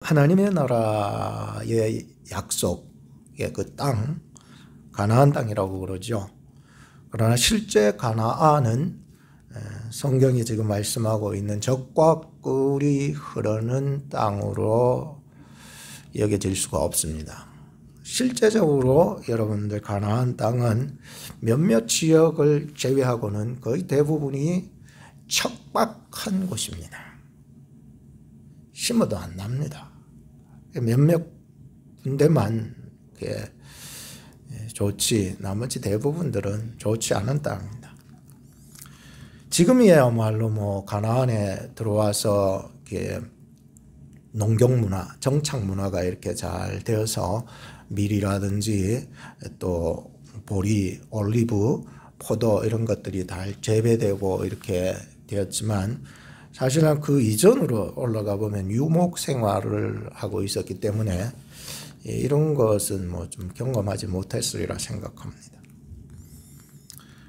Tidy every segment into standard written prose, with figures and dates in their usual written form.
하나님의 나라의 약속의 그 땅, 가나안 땅이라고 그러죠. 그러나 실제 가나안은 성경이 지금 말씀하고 있는 젖과 꿀이 흐르는 땅으로 여겨질 수가 없습니다. 실제적으로 여러분들 가나안 땅은 몇몇 지역을 제외하고는 거의 대부분이 척박한 곳입니다. 심어도 안 납니다. 몇몇 군데만 좋지, 나머지 대부분들은 좋지 않은 땅입니다. 지금이야말로 가나안에 들어와서 농경 문화, 정착 문화가 이렇게 잘 되어서 밀이라든지 또 보리, 올리브, 포도 이런 것들이 잘 재배되고 이렇게 되었지만 사실은 그 이전으로 올라가 보면 유목 생활을 하고 있었기 때문에 이런 것은 좀 경험하지 못했으리라 생각합니다.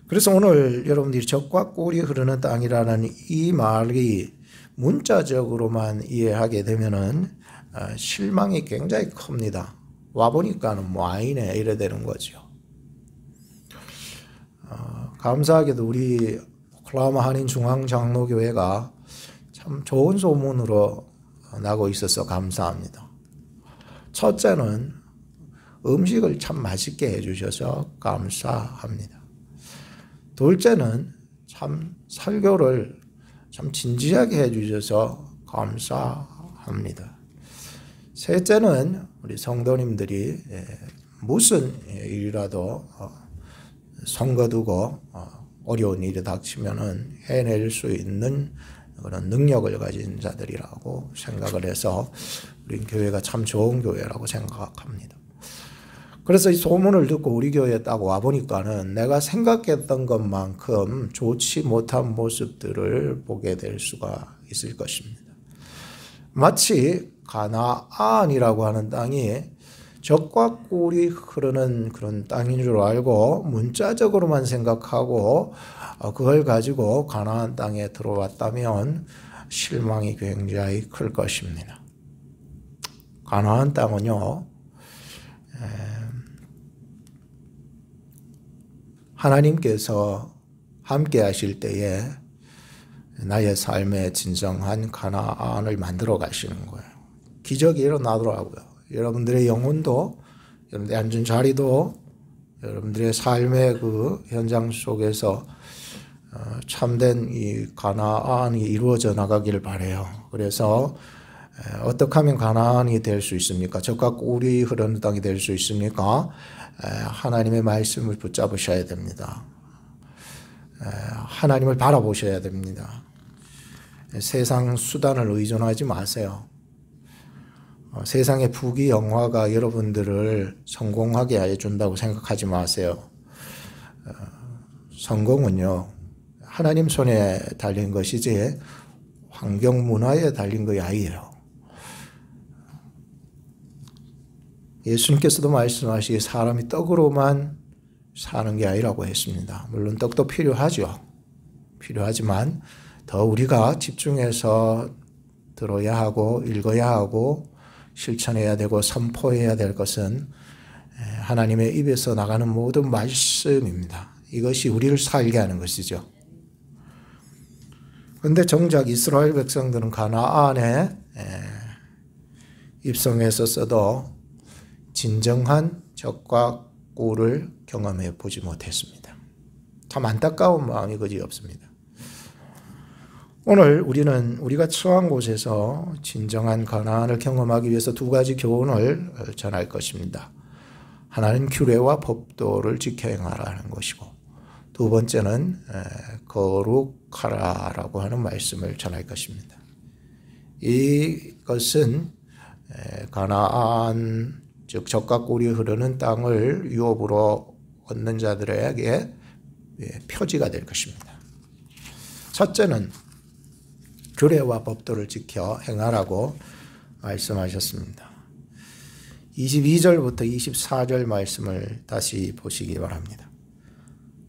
그래서 오늘 여러분들이 젖과 꿀이 흐르는 땅이라는 이 말이 문자적으로만 이해하게 되면은 실망이 굉장히 큽니다. 와보니까는 아니네 이래 되는 거죠. 감사하게도 우리 오클라호마 한인 중앙장로교회가 참 좋은 소문으로 나고 있어서 감사합니다. 첫째는 음식을 참 맛있게 해주셔서 감사합니다. 둘째는 참 설교를 참 진지하게 해주셔서 감사합니다. 셋째는 우리 성도님들이 무슨 일이라도 손거두고 어려운 일이 닥치면은 해낼 수 있는 그런 능력을 가진 자들이라고 생각을 해서 우리 교회가 참 좋은 교회라고 생각합니다. 그래서 이 소문을 듣고 우리 교회에 딱 와보니까는 내가 생각했던 것만큼 좋지 못한 모습들을 보게 될 수가 있을 것입니다. 마치 가나안이라고 하는 땅이 젖과 꿀이 흐르는 그런 땅인 줄 알고 문자적으로만 생각하고 그걸 가지고 가나안 땅에 들어왔다면 실망이 굉장히 클 것입니다. 가나안 땅은요, 하나님께서 함께 하실 때에 나의 삶의 진정한 가나안을 만들어 가시는 거예요. 기적이 일어나더라고요. 여러분들의 영혼도, 여러분들의 앉은 자리도, 여러분들의 삶의 그 현장 속에서 참된 이 가나안이 이루어져 나가길 바라요. 그래서 어떻게 하면 가나안이 될 수 있습니까? 젖과 꿀이 흐르는 땅이 될 수 있습니까? 하나님의 말씀을 붙잡으셔야 됩니다. 하나님을 바라보셔야 됩니다. 세상 수단을 의존하지 마세요. 세상의 부귀 영화가 여러분들을 성공하게 해준다고 생각하지 마세요. 성공은요, 하나님 손에 달린 것이지 환경 문화에 달린 것이 아니에요. 예수님께서도 말씀하시기에 사람이 떡으로만 사는 게 아니라고 했습니다. 물론 떡도 필요하죠. 필요하지만 더 우리가 집중해서 들어야 하고 읽어야 하고 실천해야 되고 선포해야 될 것은 하나님의 입에서 나가는 모든 말씀입니다. 이것이 우리를 살게 하는 것이죠. 그런데 정작 이스라엘 백성들은 가나안에 입성했었어도 진정한 젖과 꿀을 경험해 보지 못했습니다. 참 안타까운 마음이 그지없습니다. 오늘 우리는 우리가 처한 곳에서 진정한 가나안을 경험하기 위해서 두 가지 교훈을 전할 것입니다. 하나는 규례와 법도를 지켜 행하라는 것이고, 두 번째는 거룩하라라고 하는 말씀을 전할 것입니다. 이것은 가나안, 즉 젖과 꿀이 흐르는 땅을 유업으로 얻는 자들에게 표지가 될 것입니다. 첫째는 규례와 법도를 지켜 행하라고 말씀하셨습니다. 22절부터 24절 말씀을 다시 보시기 바랍니다.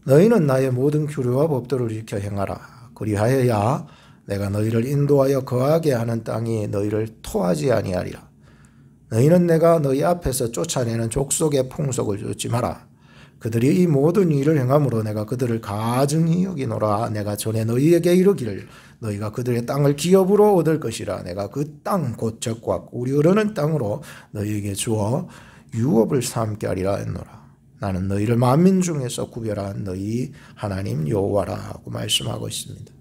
너희는 나의 모든 규례와 법도를 지켜 행하라. 그리하여야 내가 너희를 인도하여 거하게 하는 땅이 너희를 토하지 아니하리라. 너희는 내가 너희 앞에서 쫓아내는 족속의 풍속을 좇지 마라. 그들이 이 모든 일을 행함으로 내가 그들을 가증히 여기노라. 내가 전에 너희에게 이르기를 너희가 그들의 땅을 기업으로 얻을 것이라. 내가 그 땅 곧 적과 꿀이 흐르는 땅으로 너희에게 주어 유업을 삼게 하리라 했노라. 나는 너희를 만민 중에서 구별한 너희 하나님 여호와라 하고 말씀하고 있습니다.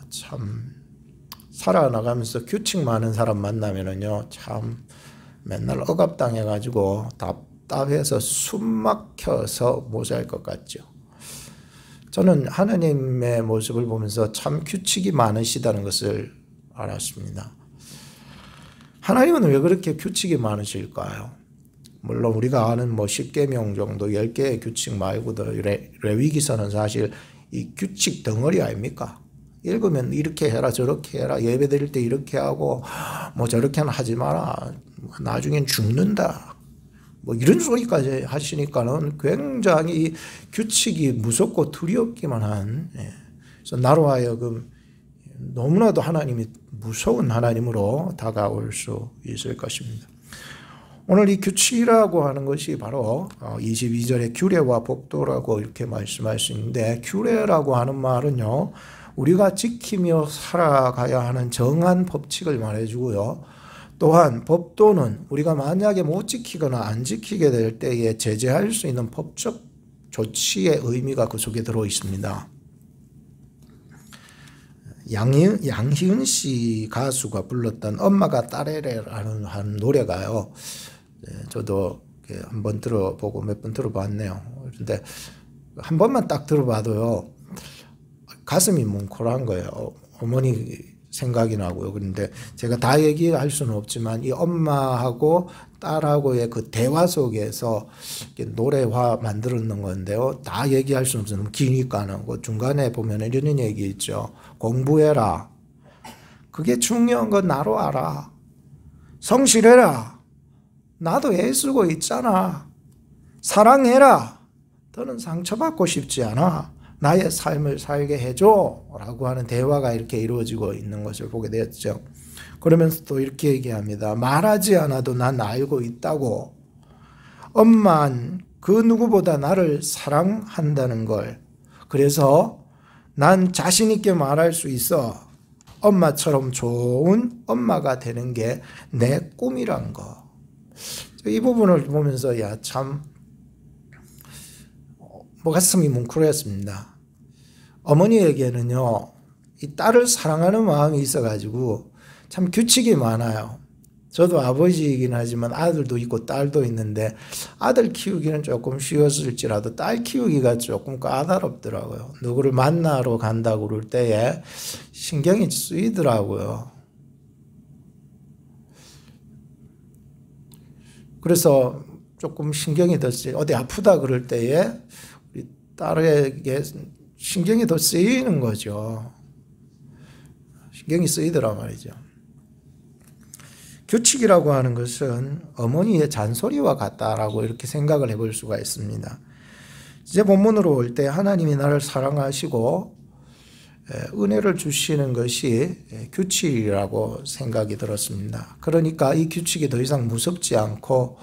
참 살아나가면서 규칙 많은 사람 만나면은요, 참 맨날 억압당해가지고 답답해서 숨 막혀서 못 살 것 같죠. 저는 하나님의 모습을 보면서 참 규칙이 많으시다는 것을 알았습니다. 하나님은 왜 그렇게 규칙이 많으실까요? 물론 우리가 아는 10계명 정도 10개의 규칙 말고도 레위기서는 사실 이 규칙 덩어리 아닙니까? 읽으면 이렇게 해라 저렇게 해라, 예배 드릴 때 이렇게 하고 저렇게는 하지 마라, 나중엔 죽는다, 이런 소리까지 하시니까는 굉장히 규칙이 무섭고 두렵기만 한, 그래서 나로 하여금 너무나도 하나님이 무서운 하나님으로 다가올 수 있을 것입니다. 오늘 이 규칙이라고 하는 것이 바로 22절에 규례와 법도라고 이렇게 말씀할 수 있는데, 규례라고 하는 말은요, 우리가 지키며 살아가야 하는 정한 법칙을 말해주고요. 또한 법도는 우리가 만약에 못 지키거나 안 지키게 될 때에 제재할 수 있는 법적 조치의 의미가 그 속에 들어 있습니다. 양희은 씨 가수가 불렀던 엄마가 딸에라는 한 노래가요. 저도 한번 들어보고 몇 번 들어봤네요. 그런데 한 번만 딱 들어봐도요, 가슴이 뭉클한 거예요. 어머니 생각이 나고요. 그런데 제가 다 얘기할 수는 없지만 이 엄마하고 딸하고의 그 대화 속에서 노래화 만들었는 건데요. 다 얘기할 수는 없어요. 너무 기니까는. 그 중간에 보면 이런 얘기 있죠. 공부해라. 그게 중요한 건 나로 알아. 성실해라. 나도 애쓰고 있잖아. 사랑해라. 너는 상처받고 싶지 않아. 나의 삶을 살게 해줘 라고 하는 대화가 이렇게 이루어지고 있는 것을 보게 되었죠. 그러면서 또 이렇게 얘기합니다. 말하지 않아도 난 알고 있다고. 엄만 그 누구보다 나를 사랑한다는 걸. 그래서 난 자신 있게 말할 수 있어. 엄마처럼 좋은 엄마가 되는 게 내 꿈이란 거. 이 부분을 보면서 참 가슴이 뭉클했습니다. 어머니에게는요, 이 딸을 사랑하는 마음이 있어가지고 참 규칙이 많아요. 저도 아버지이긴 하지만 아들도 있고 딸도 있는데 아들 키우기는 조금 쉬웠을지라도 딸 키우기가 조금 까다롭더라고요. 누구를 만나러 간다고 그럴 때에 신경이 쓰이더라고요. 그래서 조금 신경이 더 쓰이, 어디 아프다 그럴 때에 우리 딸에게 신경이 더 쓰이는 거죠. 신경이 쓰이더라 말이죠. 규칙이라고 하는 것은 어머니의 잔소리와 같다라고 이렇게 생각을 해볼 수가 있습니다. 이제 본문으로 올 때 하나님이 나를 사랑하시고 은혜를 주시는 것이 규칙이라고 생각이 들었습니다. 그러니까 이 규칙이 더 이상 무섭지 않고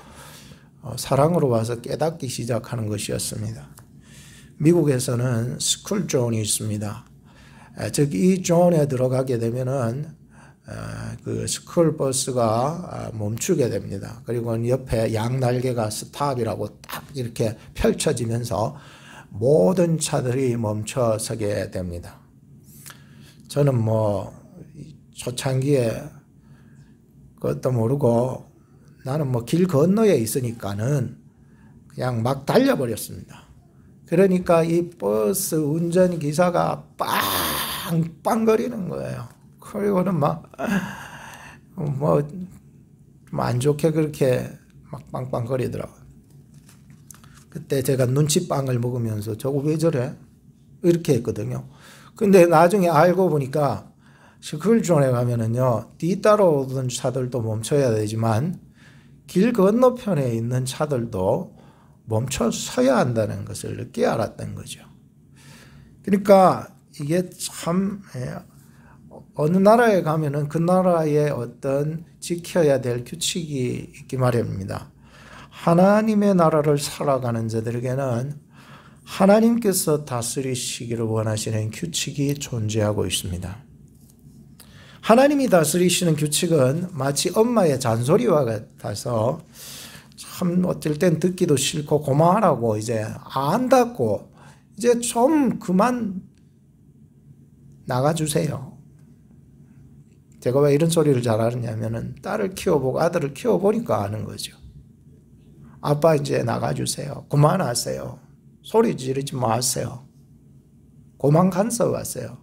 사랑으로 와서 깨닫기 시작하는 것이었습니다. 미국에서는 스쿨 존이 있습니다. 즉 이 존에 들어가게 되면은 그 스쿨 버스가 멈추게 됩니다. 그리고 옆에 양날개가 스탑이라고 딱 이렇게 펼쳐지면서 모든 차들이 멈춰서게 됩니다. 저는 초창기에 그것도 모르고 나는 길 건너에 있으니까는 그냥 막 달려버렸습니다. 그러니까 이 버스 운전기사가 빵빵거리는 거예요. 그리고는 안 좋게 그렇게 막 빵빵거리더라고요. 그때 제가 눈치빵을 먹으면서 저거 왜 저래? 이렇게 했거든요. 근데 나중에 알고 보니까 스쿨존에 가면은요, 뒤따라오던 차들도 멈춰야 되지만 길 건너편에 있는 차들도 멈춰 서야 한다는 것을 늦게 알았던 거죠. 그러니까 이게 참 어느 나라에 가면은 그 나라의 어떤 지켜야 될 규칙이 있기 마련입니다. 하나님의 나라를 살아가는 자들에게는 하나님께서 다스리시기를 원하시는 규칙이 존재하고 있습니다. 하나님이 다스리시는 규칙은 마치 엄마의 잔소리와 같아서 참 어떨 땐 듣기도 싫고 그만하라고 이제 안다고 이제 좀 그만 나가주세요. 제가 왜 이런 소리를 잘하느냐면은 딸을 키워보고 아들을 키워보니까 아는 거죠. 아빠 이제 나가주세요. 그만하세요. 소리 지르지 마세요. 그만 간섭하세요.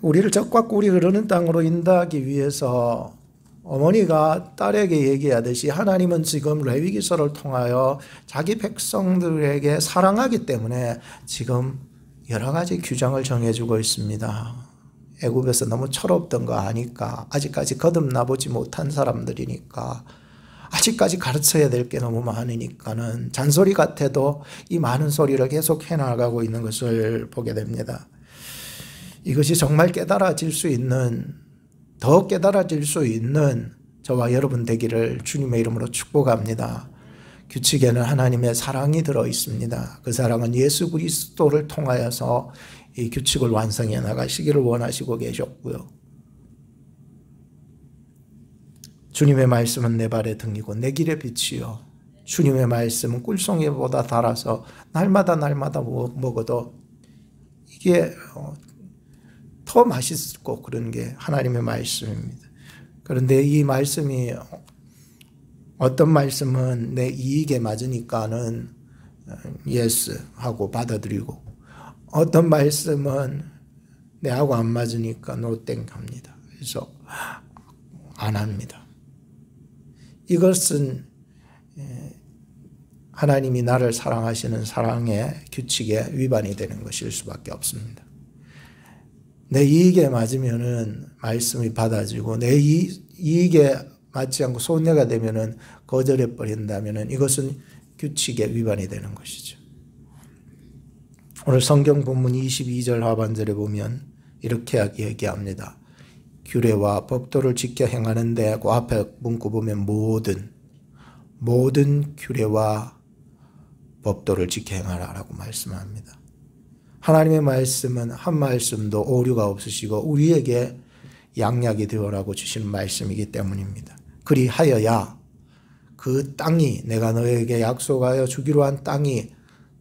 우리를 적과 꿀이 흐르는 땅으로 인도하기 위해서 어머니가 딸에게 얘기하듯이 하나님은 지금 레위기서를 통하여 자기 백성들에게 사랑하기 때문에 지금 여러 가지 규정을 정해주고 있습니다. 애굽에서 너무 철없던 거 아니까, 아직까지 거듭나보지 못한 사람들이니까, 아직까지 가르쳐야 될 게 너무 많으니까는 잔소리 같아도 이 많은 소리를 계속 해나가고 있는 것을 보게 됩니다. 이것이 정말 깨달아질 수 있는, 더 깨달아질 수 있는 저와 여러분 되기를 주님의 이름으로 축복합니다. 규칙에는 하나님의 사랑이 들어 있습니다. 그 사랑은 예수 그리스도를 통하여서 이 규칙을 완성해 나가시기를 원하시고 계셨고요. 주님의 말씀은 내 발의 등이고 내 길의 빛이요. 주님의 말씀은 꿀송이보다 달아서 날마다 먹어도 이게 더 맛있고 그런 게 하나님의 말씀입니다. 그런데 이 말씀이 어떤 말씀은 내 이익에 맞으니까는 예스 하고 받아들이고 어떤 말씀은 내하고 안 맞으니까 노땡 합니다. 그래서 안 합니다. 이것은 하나님이 나를 사랑하시는 사랑의 규칙에 위반이 되는 것일 수밖에 없습니다. 내 이익에 맞으면은 말씀이 받아지고 내 이익에 맞지 않고 손해가 되면은 거절해 버린다면은 이것은 규칙에 위반이 되는 것이죠. 오늘 성경 본문 22절 하반절에 보면 이렇게 얘기합니다. 규례와 법도를 지켜 행하는데 그 앞에 문구 보면 모든 규례와 법도를 지켜 행하라라고 말씀합니다. 하나님의 말씀은 한 말씀도 오류가 없으시고 우리에게 양약이 되어라고 주시는 말씀이기 때문입니다. 그리하여야 그 땅이 내가 너에게 약속하여 주기로 한 땅이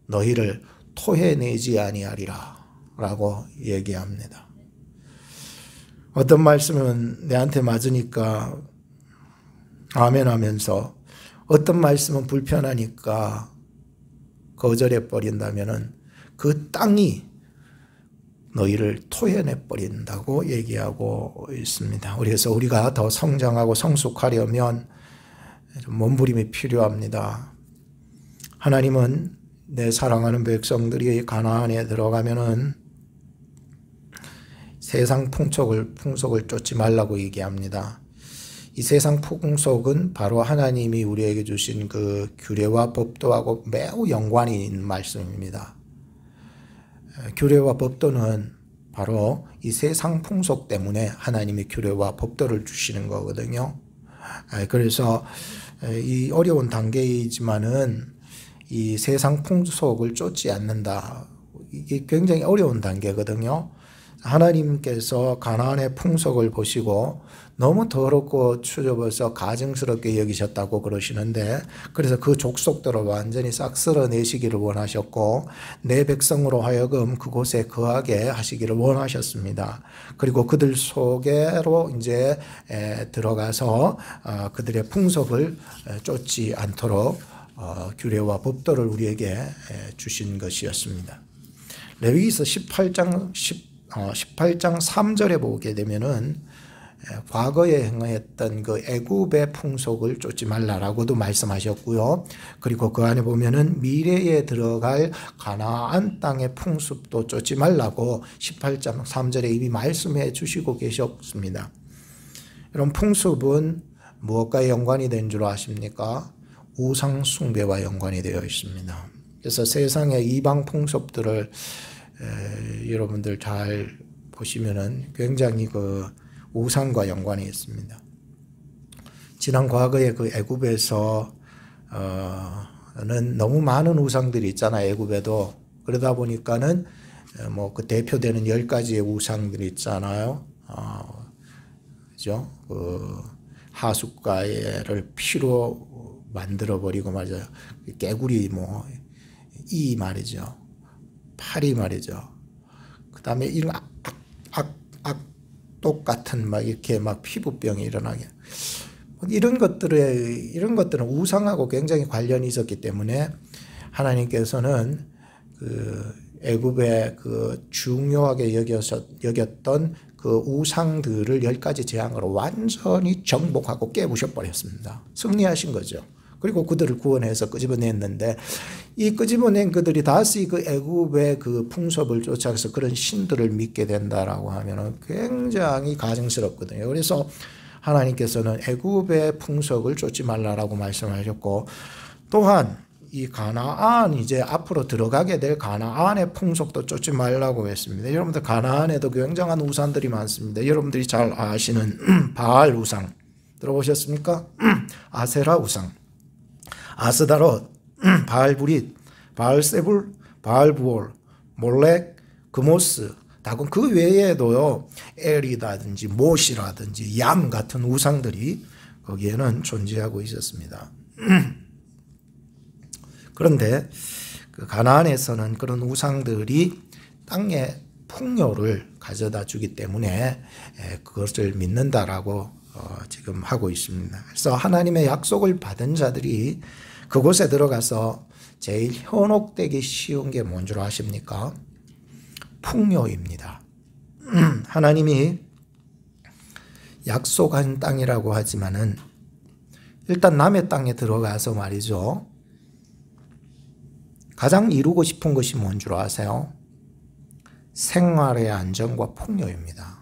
너희를 토해내지 아니하리라 라고 얘기합니다. 어떤 말씀은 내한테 맞으니까 아멘 하면서 어떤 말씀은 불편하니까 거절해 버린다면은 그 땅이 너희를 토해내 버린다고 얘기하고 있습니다. 그래서 우리가 더 성장하고 성숙하려면 몸부림이 필요합니다. 하나님은 내 사랑하는 백성들이 가나안에 들어가면은 세상 풍속을 쫓지 말라고 얘기합니다. 이 세상 풍속은 바로 하나님이 우리에게 주신 그 규례와 법도하고 매우 연관이 있는 말씀입니다. 규례와 법도는 바로 이 세상 풍속 때문에 하나님이 규례와 법도를 주시는 거거든요. 그래서 이 어려운 단계이지만은 이 세상 풍속을 쫓지 않는다. 이게 굉장히 어려운 단계거든요. 하나님께서 가나안의 풍속을 보시고 너무 더럽고 추접해서 가증스럽게 여기셨다고 그러시는데 그래서 그 족속들을 완전히 싹 쓸어내시기를 원하셨고 내 백성으로 하여금 그곳에 거하게 하시기를 원하셨습니다. 그리고 그들 속에로 이제 들어가서 그들의 풍속을 쫓지 않도록 규례와 법도를 우리에게 주신 것이었습니다. 레위기서 18장 3절에 보게 되면은 과거에 행했던 그 애굽의 풍속을 쫓지 말라라고도 말씀하셨고요. 그리고 그 안에 보면은 미래에 들어갈 가나안 땅의 풍습도 쫓지 말라고 18장 3절에 이미 말씀해 주시고 계셨습니다. 이런 풍습은 무엇과 연관이 된 줄 아십니까? 우상 숭배와 연관이 되어 있습니다. 그래서 세상의 이방 풍습들을 여러분들 잘 보시면은 굉장히 그 우상과 연관이 있습니다. 지난 과거에 그 애굽에서 는 너무 많은 우상들이 있잖아요. 애굽에도. 그러다 보니까는 뭐 그 대표되는 10가지의 우상들이 있잖아요. 그죠? 그 하숫가에를 피로 만들어 버리고 말이죠. 깨구리 뭐 이 말이죠. 파리 말이죠. 그다음에 이런 악독 같은 막 이렇게 막 피부병이 일어나게. 이런 것들은 우상하고 굉장히 관련이 있었기 때문에 하나님께서는 그 애굽의 그 중요하게 여겼던 그 우상들을 10가지 재앙으로 완전히 정복하고 깨부셔 버렸습니다. 승리하신 거죠. 그리고 그들을 구원해서 끄집어냈는데 이 끄집어낸 그들이 다시 그 애굽의 그 풍습을 쫓아서 그런 신들을 믿게 된다라고 하면은 굉장히 가증스럽거든요. 그래서 하나님께서는 애굽의 풍속을 쫓지 말라라고 말씀하셨고, 또한 이 가나안, 이제 앞으로 들어가게 될 가나안의 풍속도 쫓지 말라고 했습니다. 여러분들 가나안에도 굉장한 우상들이 많습니다. 여러분들이 잘 아시는 바알 우상 들어보셨습니까? 아세라 우상, 아스다롯, 바알 브릿, 바알 세불, 바알 부올, 몰렉, 그모스, 다군 그 외에도요, 엘이라든지 못이라든지 얌 같은 우상들이 거기에는 존재하고 있었습니다. 그런데 그 가나안에서는 그런 우상들이 땅에 풍요를 가져다 주기 때문에 그것을 믿는다라고 지금 하고 있습니다. 그래서 하나님의 약속을 받은 자들이 그곳에 들어가서 제일 현혹되기 쉬운 게 뭔 줄 아십니까? 풍요입니다. 하나님이 약속한 땅이라고 하지만은 일단 남의 땅에 들어가서 말이죠. 가장 이루고 싶은 것이 뭔 줄 아세요? 생활의 안정과 풍요입니다.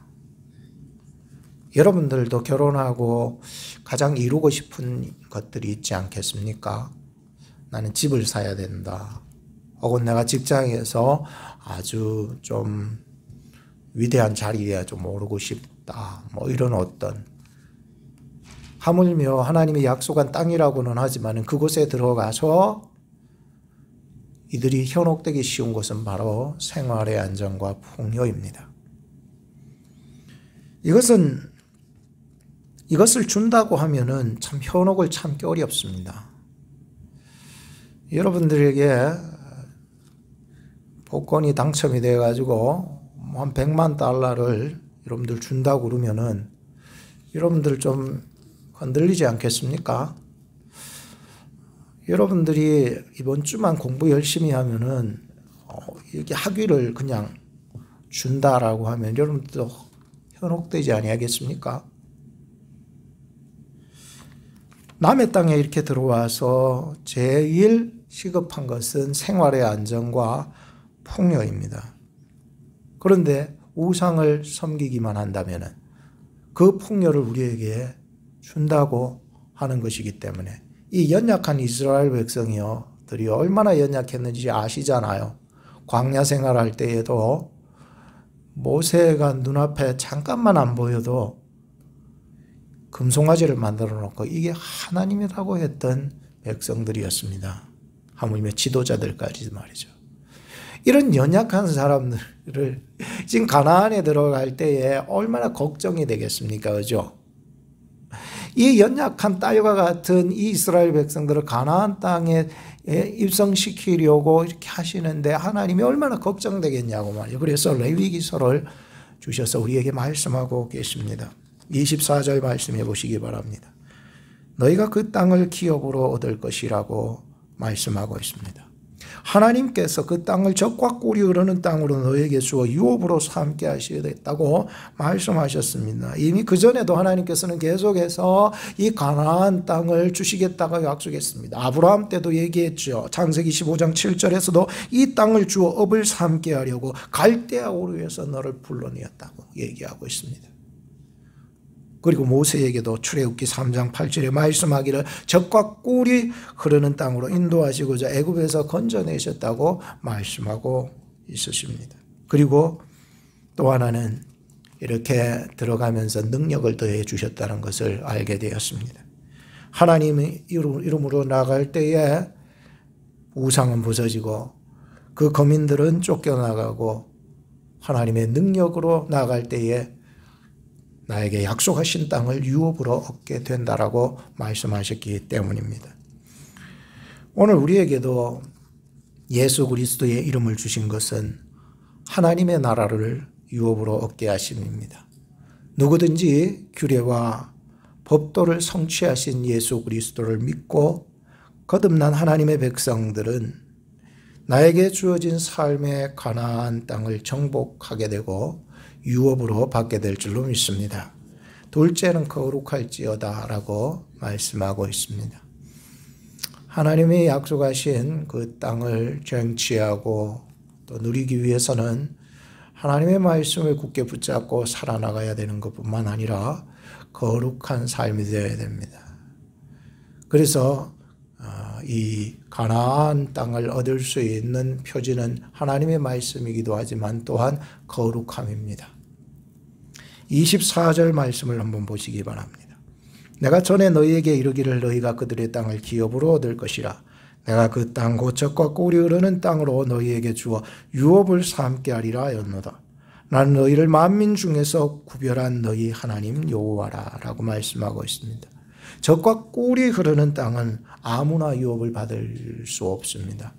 여러분들도 결혼하고 가장 이루고 싶은 것들이 있지 않겠습니까? 나는 집을 사야 된다. 혹은 내가 직장에서 아주 좀 위대한 자리에 좀 오르고 싶다. 뭐 이런 어떤, 하물며 하나님이 약속한 땅이라고는 하지만 그곳에 들어가서 이들이 현혹되기 쉬운 것은 바로 생활의 안정과 풍요입니다. 이것을 준다고 하면은 참 현혹을 참기 어렵습니다. 여러분들에게 복권이 당첨이 돼가지고 한 100만 달러를 여러분들 준다고 그러면은 여러분들 좀 흔들리지 않겠습니까? 여러분들이 이번 주만 공부 열심히 하면은 이렇게 학위를 그냥 준다라고 하면 여러분들도 현혹되지 아니하겠습니까? 남의 땅에 이렇게 들어와서 제일 시급한 것은 생활의 안정과 풍요입니다. 그런데 우상을 섬기기만 한다면 그 풍요를 우리에게 준다고 하는 것이기 때문에 이 연약한 이스라엘 백성들이 얼마나 연약했는지 아시잖아요. 광야 생활할 때에도 모세가 눈앞에 잠깐만 안 보여도 금송아지를 만들어 놓고 이게 하나님이라고 했던 백성들이었습니다. 하물며 지도자들까지 말이죠. 이런 연약한 사람들을 지금 가나안에 들어갈 때에 얼마나 걱정이 되겠습니까? 그죠? 이 연약한 딸과 같은 이 이스라엘 백성들을 가나안 땅에 입성시키려고 이렇게 하시는데 하나님이 얼마나 걱정되겠냐고 말이에요. 그래서 레위기서를 주셔서 우리에게 말씀하고 계십니다. 24절 말씀해 보시기 바랍니다. 너희가 그 땅을 기업으로 얻을 것이라고 말씀하고 있습니다. 하나님께서 그 땅을 적과 꿀이 흐르는 땅으로 너에게 주어 유업으로 삼게 하시겠다고 말씀하셨습니다. 이미 그전에도 하나님께서는 계속해서 이 가나안 땅을 주시겠다고 약속했습니다. 아브라함 때도 얘기했죠. 창세기 15장 7절에서도 이 땅을 주어 업을 삼게 하려고 갈대아 우르에서 너를 불러내었다고 얘기하고 있습니다. 그리고 모세에게도 출애굽기 3장 8절에 말씀하기를 젖과 꿀이 흐르는 땅으로 인도하시고자 애굽에서 건져내셨다고 말씀하고 있으십니다. 그리고 또 하나는 이렇게 들어가면서 능력을 더해 주셨다는 것을 알게 되었습니다. 하나님의 이름으로 나갈 때에 우상은 부서지고 그 거민들은 쫓겨나가고 하나님의 능력으로 나갈 때에 나에게 약속하신 땅을 유업으로 얻게 된다라고 말씀하셨기 때문입니다. 오늘 우리에게도 예수 그리스도의 이름을 주신 것은 하나님의 나라를 유업으로 얻게 하심입니다. 누구든지 규례와 법도를 성취하신 예수 그리스도를 믿고 거듭난 하나님의 백성들은 나에게 주어진 삶의 가나안 땅을 정복하게 되고 유업으로 받게 될 줄로 믿습니다. 둘째는 거룩할지어다 라고 말씀하고 있습니다. 하나님이 약속하신 그 땅을 쟁취하고 또 누리기 위해서는 하나님의 말씀을 굳게 붙잡고 살아나가야 되는 것뿐만 아니라 거룩한 삶이 되어야 됩니다. 그래서 이 가나안 땅을 얻을 수 있는 표지는 하나님의 말씀이기도 하지만 또한 거룩함입니다. 24절 말씀을 한번 보시기 바랍니다. 내가 전에 너희에게 이르기를 너희가 그들의 땅을 기업으로 얻을 것이라. 내가 그 땅 곧 젖과 꿀이 흐르는 땅으로 너희에게 주어 유업을 삼게 하리라 하였노라. 나는 너희를 만민 중에서 구별한 너희 하나님 여호와라 라고 말씀하고 있습니다. 젖과 꿀이 흐르는 땅은 아무나 유업을 받을 수 없습니다.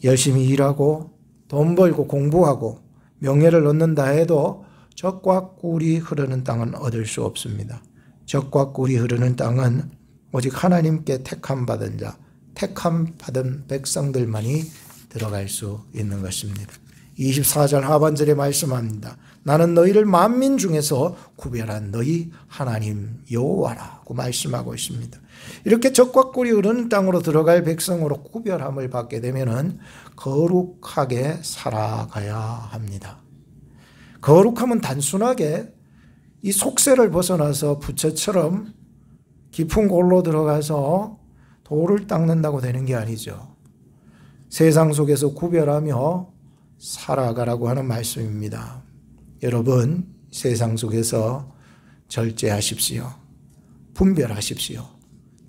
열심히 일하고 돈 벌고 공부하고 명예를 얻는다 해도 젖과 꿀이 흐르는 땅은 얻을 수 없습니다. 젖과 꿀이 흐르는 땅은 오직 하나님께 택함 받은 자, 택함 받은 백성들만이 들어갈 수 있는 것입니다. 24절 하반절에 말씀합니다. 나는 너희를 만민 중에서 구별한 너희 하나님 여호와라고 말씀하고 있습니다. 이렇게 젖과 꿀이 흐르는 땅으로 들어갈 백성으로 구별함을 받게 되면은 거룩하게 살아가야 합니다. 거룩함은 단순하게 이 속세를 벗어나서 부처처럼 깊은 골로 들어가서 돌을 닦는다고 되는 게 아니죠. 세상 속에서 구별하며 살아가라고 하는 말씀입니다. 여러분, 세상 속에서 절제하십시오. 분별하십시오.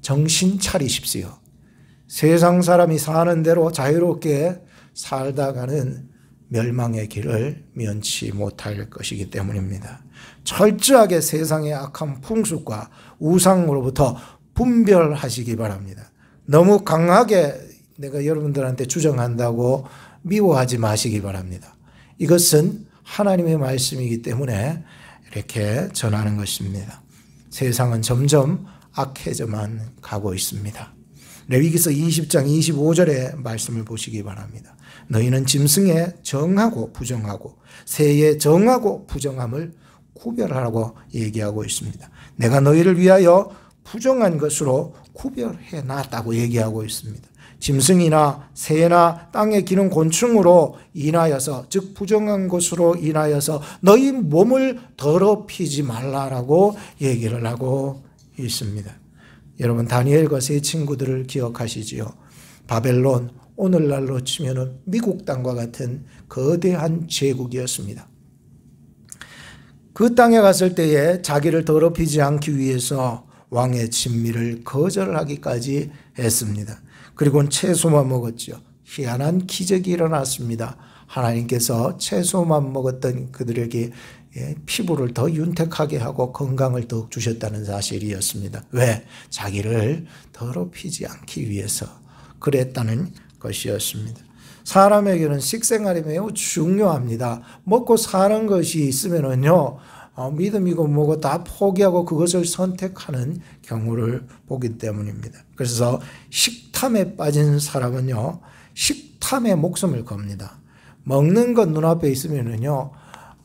정신 차리십시오. 세상 사람이 사는 대로 자유롭게 살다가는 멸망의 길을 면치 못할 것이기 때문입니다. 철저하게 세상의 악한 풍습과 우상으로부터 분별하시기 바랍니다. 너무 강하게 내가 여러분들한테 주장한다고 미워하지 마시기 바랍니다. 이것은 하나님의 말씀이기 때문에 이렇게 전하는 것입니다. 세상은 점점 악해져만 가고 있습니다. 레위기서 20장 25절의 말씀을 보시기 바랍니다. 너희는 짐승에 정하고 부정하고 새에 정하고 부정함을 구별하라고 얘기하고 있습니다. 내가 너희를 위하여 부정한 것으로 구별해 놨다고 얘기하고 있습니다. 짐승이나 새나 땅에 기는 곤충으로 인하여서, 즉 부정한 것으로 인하여서 너희 몸을 더럽히지 말라라고 얘기를 하고 있습니다. 여러분, 다니엘과 세 친구들을 기억하시지요? 바벨론, 오늘날로 치면은 미국 땅과 같은 거대한 제국이었습니다. 그 땅에 갔을 때에 자기를 더럽히지 않기 위해서 왕의 진미를 거절하기까지 했습니다. 그리고는 채소만 먹었죠. 희한한 기적이 일어났습니다. 하나님께서 채소만 먹었던 그들에게 피부를 더 윤택하게 하고 건강을 더욱 주셨다는 사실이었습니다. 왜? 자기를 더럽히지 않기 위해서 그랬다는 것이었습니다. 사람에게는 식생활이 매우 중요합니다. 먹고 사는 것이 있으면은요, 믿음이고 뭐고 다 포기하고 그것을 선택하는 경우를 보기 때문입니다. 그래서 식탐에 빠진 사람은요, 식탐에 목숨을 겁니다. 먹는 것 눈앞에 있으면은요,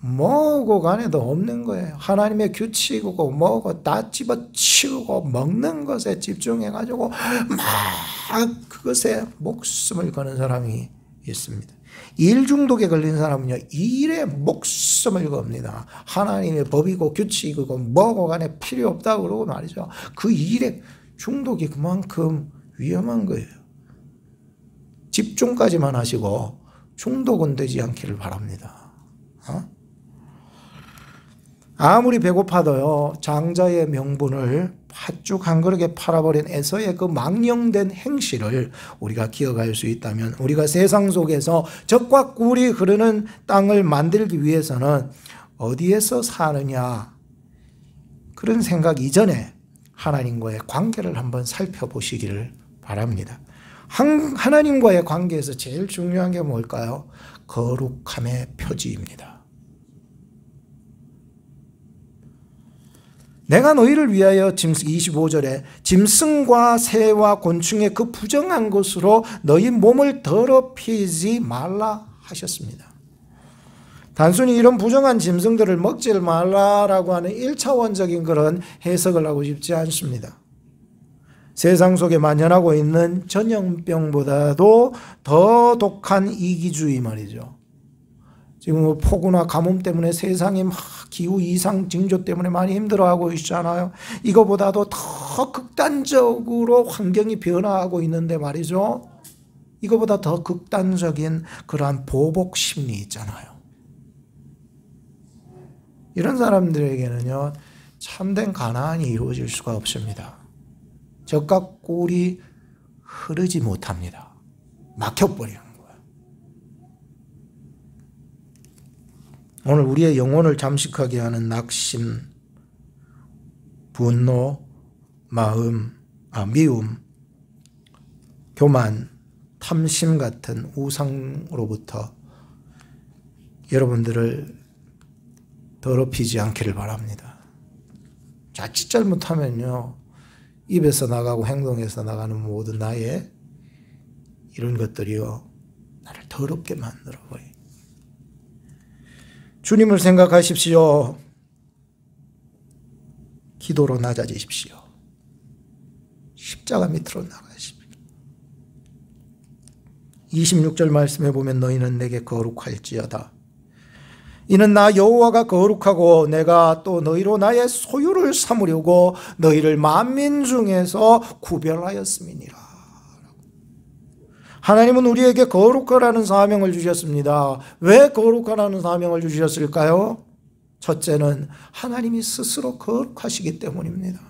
뭐고 간에도 없는 거예요. 하나님의 규칙이고 뭐고 다 집어치우고 먹는 것에 집중해가지고 막 그것에 목숨을 거는 사람이 있습니다. 일 중독에 걸린 사람은요, 일에 목숨을 겁니다. 하나님의 법이고 규칙이고 뭐고 간에 필요 없다고 그러고 말이죠. 그 일에 중독이 그만큼 위험한 거예요. 집중까지만 하시고 중독은 되지 않기를 바랍니다. 아무리 배고파도요, 장자의 명분을 팥죽 한 그릇에 팔아버린 에서의 그 망령된 행실을 우리가 기억할 수 있다면, 우리가 세상 속에서 적과 꿀이 흐르는 땅을 만들기 위해서는 어디에서 사느냐, 그런 생각 이전에 하나님과의 관계를 한번 살펴보시기를 바랍니다. 하나님과의 관계에서 제일 중요한 게 뭘까요? 거룩함의 표지입니다. 내가 너희를 위하여 25절에 짐승과 새와 곤충의 그 부정한 것으로 너희 몸을 더럽히지 말라 하셨습니다. 단순히 이런 부정한 짐승들을 먹지 말라라고 하는 1차원적인 그런 해석을 하고 싶지 않습니다. 세상 속에 만연하고 있는 전염병보다도 더 독한 이기주의 말이죠. 지금 폭우나 가뭄 때문에 세상이 막 기후 이상 징조 때문에 많이 힘들어하고 있잖아요. 이거보다도 더 극단적으로 환경이 변화하고 있는데 말이죠. 이거보다 더 극단적인 그러한 보복 심리 있잖아요. 이런 사람들에게는요, 참된 가나안이 이루어질 수가 없습니다. 젖과 꿀이 흐르지 못합니다. 막혀버리는 거예요. 오늘 우리의 영혼을 잠식하게 하는 낙심, 분노, 미움, 교만, 탐심 같은 우상으로부터 여러분들을 더럽히지 않기를 바랍니다. 자칫 잘못하면요, 입에서 나가고 행동에서 나가는 모든 나의 이런 것들이요, 나를 더럽게 만들어버려요. 주님을 생각하십시오. 기도로 낮아지십시오. 십자가 밑으로 나가십시오. 26절 말씀에 보면 너희는 내게 거룩할지어다. 이는 나 여호와가 거룩하고 내가 또 너희로 나의 소유를 삼으려고 너희를 만민 중에서 구별하였음이니라. 하나님은 우리에게 거룩하라는 사명을 주셨습니다. 왜 거룩하라는 사명을 주셨을까요? 첫째는 하나님이 스스로 거룩하시기 때문입니다.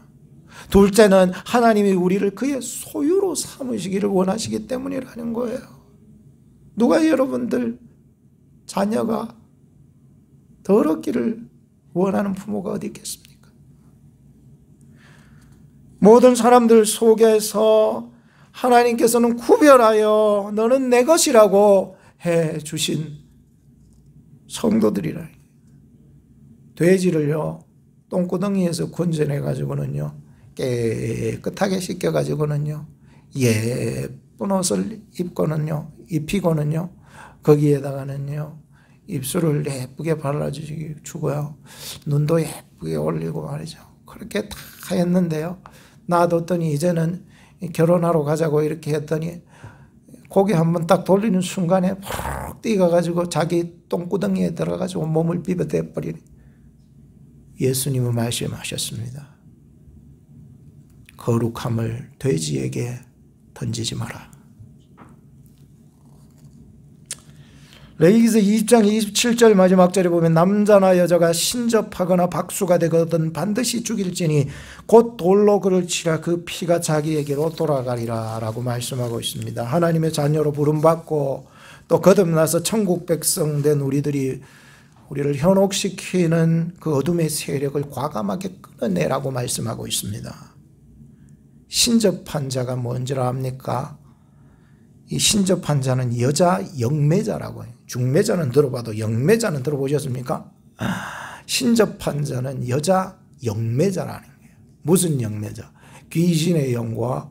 둘째는 하나님이 우리를 그의 소유로 삼으시기를 원하시기 때문이라는 거예요. 누가 여러분들 자녀가 더럽기를 원하는 부모가 어디 있겠습니까? 모든 사람들 속에서 하나님께서는 구별하여 너는 내 것이라고 해 주신 성도들이라. 돼지를요, 똥구덩이에서 건져내 가지고는요, 깨끗하게 씻겨 가지고는요, 예쁜 옷을 입히고는요, 거기에다가는요, 입술을 예쁘게 발라주고요, 눈도 예쁘게 올리고 말이죠. 그렇게 다 했는데요, 놔뒀더니 이제는 결혼하러 가자고 이렇게 했더니 고개 한번 딱 돌리는 순간에 푹 뛰어가지고 자기 똥구덩이에 들어가지고 몸을 비벼대버리니, 예수님은 말씀하셨습니다. 거룩함을 돼지에게 던지지 마라. 레위기서 20장 27절 마지막 절에 보면 남자나 여자가 신접하거나 박수가 되거든 반드시 죽일지니 곧 돌로 그를 치라. 그 피가 자기에게로 돌아가리라 라고 말씀하고 있습니다. 하나님의 자녀로 부름받고 또 거듭나서 천국 백성 된 우리를 현혹시키는 그 어둠의 세력을 과감하게 끊어내라고 말씀하고 있습니다. 신접한 자가 뭔지를 압니까? 이 신접한 자는 여자 영매자라고 해요. 중매자는 들어봐도 영매자는 들어보셨습니까? 신접한 자는 여자 영매자라는 거예요. 무슨 영매자? 귀신의 영과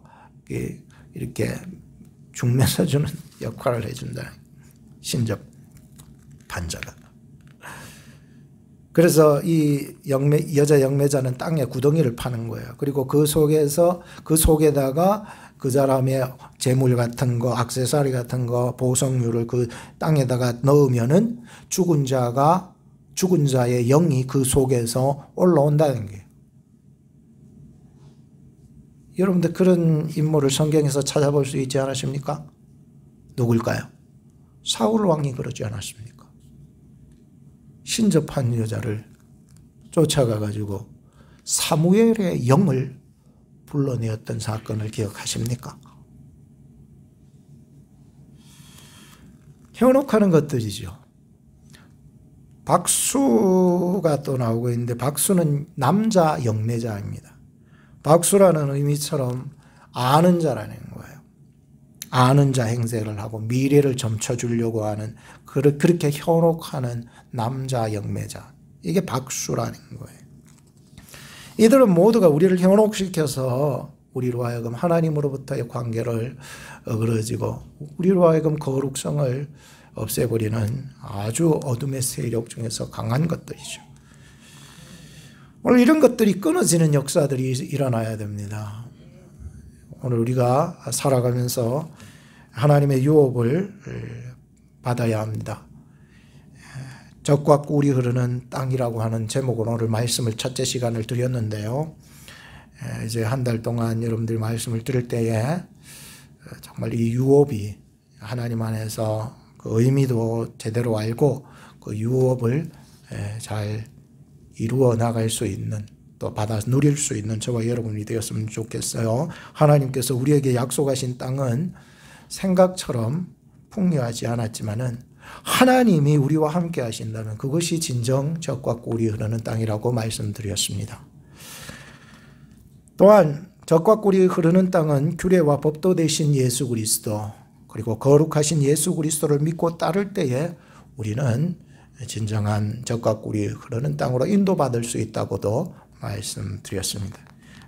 이렇게 중매서 주는 역할을 해준다. 신접한 자가. 그래서 이 여자 영매자는 땅에 구덩이를 파는 거예요. 그리고 그 속에다가 그 사람의 재물 같은 거, 액세서리 같은 거, 보석류를 그 땅에다가 넣으면은 죽은 자의 영이 그 속에서 올라온다는 거예요. 여러분들 그런 인물을 성경에서 찾아볼 수 있지 않으십니까? 누굴까요? 사울 왕이 그러지 않았습니까? 신접한 여자를 쫓아가가지고 사무엘의 영을 불러내었던 사건을 기억하십니까? 현혹하는 것들이죠. 박수가 또 나오고 있는데 박수는 남자 영매자입니다. 박수라는 의미처럼 아는 자라는 거예요. 아는 자 행세를 하고 미래를 점쳐주려고 하는 그렇게 현혹하는 남자 영매자. 이게 박수라는 거예요. 이들은 모두가 우리를 현혹시켜서 우리로 하여금 하나님으로부터의 관계를 어그러지고 우리로 하여금 거룩성을 없애버리는 아주 어둠의 세력 중에서 강한 것들이죠. 오늘 이런 것들이 끊어지는 역사들이 일어나야 됩니다. 오늘 우리가 살아가면서 하나님의 유업을 받아야 합니다. 적과 꿀이 흐르는 땅이라고 하는 제목으로 오늘 말씀을 첫째 시간을 드렸는데요. 이제 한 달 동안 여러분들 말씀을 들을 때에 정말 이 유업이 하나님 안에서 그 의미도 제대로 알고 그 유업을 잘 이루어 나갈 수 있는 또 받아 누릴 수 있는 저와 여러분이 되었으면 좋겠어요. 하나님께서 우리에게 약속하신 땅은 생각처럼 풍요하지 않았지만은 하나님이 우리와 함께 하신다면 그것이 진정 젖과 꿀이 흐르는 땅이라고 말씀드렸습니다. 또한 젖과 꿀이 흐르는 땅은 규례와 법도 되신 예수 그리스도 그리고 거룩하신 예수 그리스도를 믿고 따를 때에 우리는 진정한 젖과 꿀이 흐르는 땅으로 인도받을 수 있다고도 말씀드렸습니다.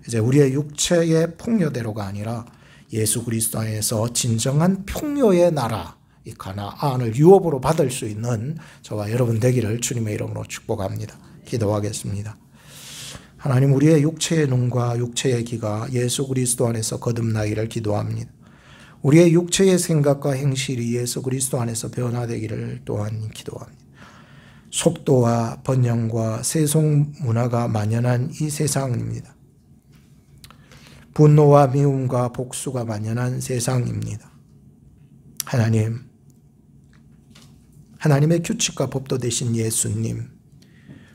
이제 우리의 육체의 풍요대로가 아니라 예수 그리스도 안에서 진정한 풍요의 나라 이 가나안을 유업으로 받을 수 있는 저와 여러분 되기를 주님의 이름으로 축복합니다. 기도하겠습니다. 하나님, 우리의 육체의 눈과 육체의 귀가 예수 그리스도 안에서 거듭나기를 기도합니다. 우리의 육체의 생각과 행실이 예수 그리스도 안에서 변화되기를 또한 기도합니다. 속도와 번영과 세속 문화가 만연한 이 세상입니다. 분노와 미움과 복수가 만연한 세상입니다. 하나님의 규칙과 법도 되신 예수님,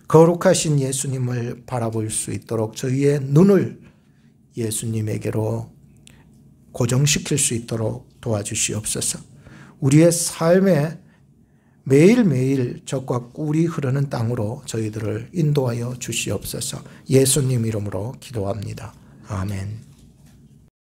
거룩하신 예수님을 바라볼 수 있도록 저희의 눈을 예수님에게로 고정시킬 수 있도록 도와주시옵소서. 우리의 삶에 매일매일 젖과 꿀이 흐르는 땅으로 저희들을 인도하여 주시옵소서. 예수님 이름으로 기도합니다. 아멘.